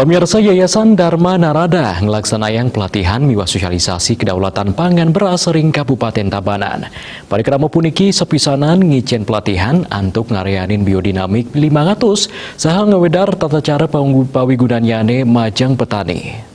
Pemirsa, Yayasan Dharma Narada ngelaksanakan pelatihan miwah sosialisasi kedaulatan pangan beras ring Kabupaten Tabanan. Pada kerama puniki sepisanan ngicen pelatihan antuk ngareanin biodinamik 500 saha ngewedar tata cara pawigunanyane majang petani.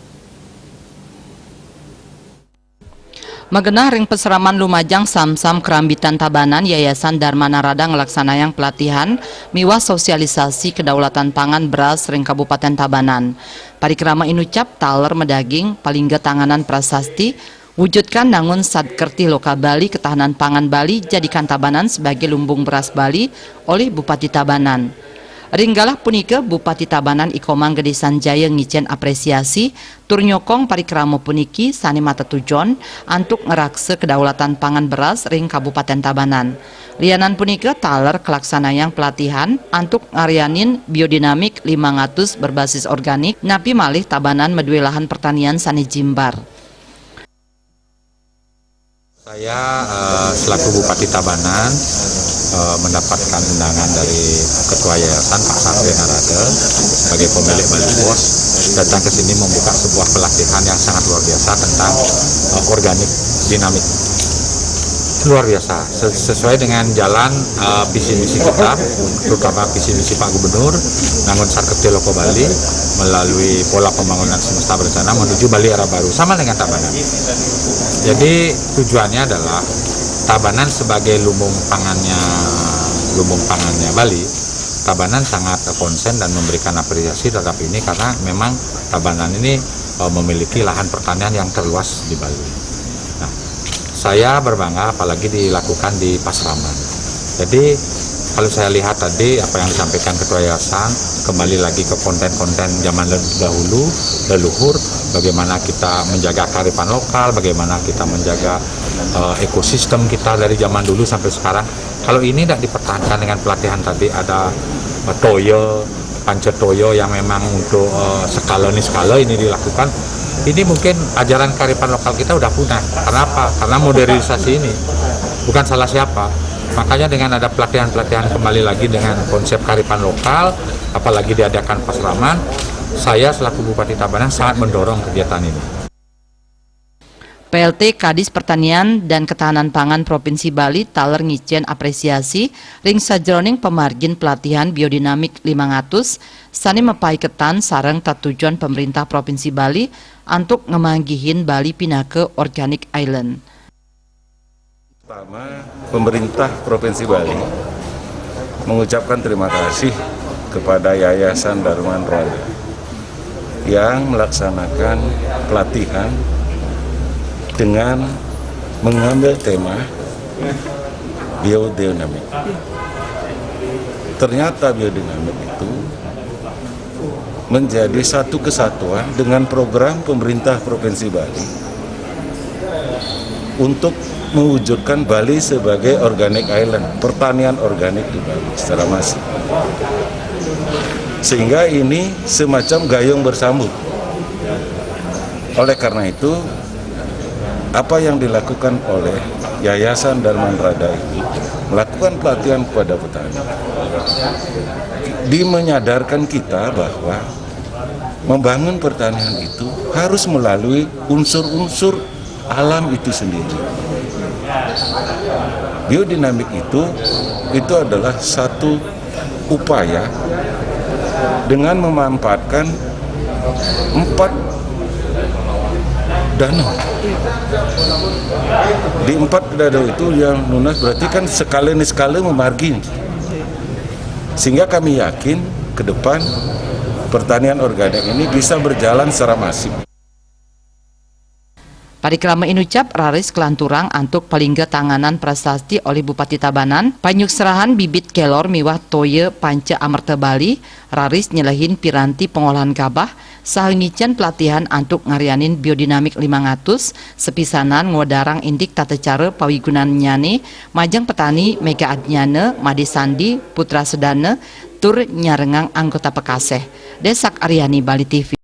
Magenah ring peseraman Lumajang Samsam Kerambitan Tabanan, Yayasan Dharma Narada ngelaksanakan pelatihan miwah sosialisasi kedaulatan pangan beras ring Kabupaten Tabanan. Parikrama inucap taler medaging palingga tanganan prasasti wujudkan nangun sadkerti loka Bali ketahanan pangan Bali jadikan Tabanan sebagai lumbung beras Bali oleh Bupati Tabanan. Ringgalah punika Bupati Tabanan Ikomang Gede Sanjaya ngicen apresiasi tur nyokong parikrama puniki sani mata tujon antuk ngerakse kedaulatan pangan beras ring Kabupaten Tabanan. Lianan punika taler kelaksanayang pelatihan antuk ngarianin biodinamik 500 berbasis organik napi malih Tabanan medue lahan pertanian sani jimbar. Saya selaku Bupati Tabanan mendapatkan undangan dari Ketua Yayasan Pak Satria Narada sebagai pemilik Bali Bos datang ke sini membuka sebuah pelatihan yang sangat luar biasa tentang organik dinamik. Luar biasa, sesuai dengan jalan visi misi kita, terutama visi misi Pak Gubernur, Nangun Sarketi Loko Bali, melalui pola pembangunan semesta berencana menuju Bali era baru, sama dengan Tabanan. Jadi tujuannya adalah Tabanan sebagai lumbung pangannya Bali, Tabanan sangat konsen dan memberikan apresiasi terhadap ini karena memang Tabanan ini memiliki lahan pertanian yang terluas di Bali. Nah, saya berbangga apalagi dilakukan di Pasraman. Jadi kalau saya lihat tadi apa yang disampaikan Ketua Yayasan, kembali lagi ke konten-konten zaman dahulu, leluhur, bagaimana kita menjaga kearifan lokal, bagaimana kita menjaga ekosistem kita dari zaman dulu sampai sekarang. Kalau ini tidak dipertahankan dengan pelatihan tadi, ada toyo, pancetoyo yang memang untuk skala ini dilakukan, ini mungkin ajaran kearifan lokal kita udah punah. Karena apa? Karena modernisasi ini bukan salah siapa. Makanya dengan ada pelatihan-pelatihan kembali lagi dengan konsep kearifan lokal, apalagi diadakan Pasraman, saya selaku Bupati Tabanan sangat mendorong kegiatan ini. PLT Kadis Pertanian dan Ketahanan Pangan Provinsi Bali taler ngicen apresiasi ring sajroning pemargin pelatihan biodinamik 500 sani mepaiketan sareng tatujuan pemerintah Provinsi Bali untuk ngemanggihin Bali pindah ke Organic Island. Pertama, pemerintah Provinsi Bali mengucapkan terima kasih kepada Yayasan Dharma Narada yang melaksanakan pelatihan dengan mengambil tema biodinamik. Ternyata biodinamik itu menjadi satu kesatuan dengan program pemerintah Provinsi Bali untuk mewujudkan Bali sebagai organic island, pertanian organik di Bali secara masif. Sehingga ini semacam gayung bersambut. Oleh karena itu, apa yang dilakukan oleh Yayasan Dharma Narada ini melakukan pelatihan kepada petani, menyadarkan kita bahwa membangun pertanian itu harus melalui unsur-unsur alam itu sendiri. Biodinamik itu adalah satu upaya dengan memanfaatkan 4 danau. Di 4 danau itu yang lunas berarti kan skala memargin. Sehingga kami yakin ke depan pertanian organik ini bisa berjalan secara masif. Parikrama inucap raris kelanturang antuk palingga tanganan prasasti oleh Bupati Tabanan, panyuk serahan bibit kelor miwah toye panca amerta Bali, raris nyelehin piranti pengolahan gabah, sahengicen pelatihan antuk ngarianin biodinamik 500, sepisanan ngodarang indik tata cara pawigunan nyane, majang petani Mega Adnyane, Made Sandi, Putra Sedana, tur nyarengang anggota Pekaseh. Desak Aryani, Bali TV.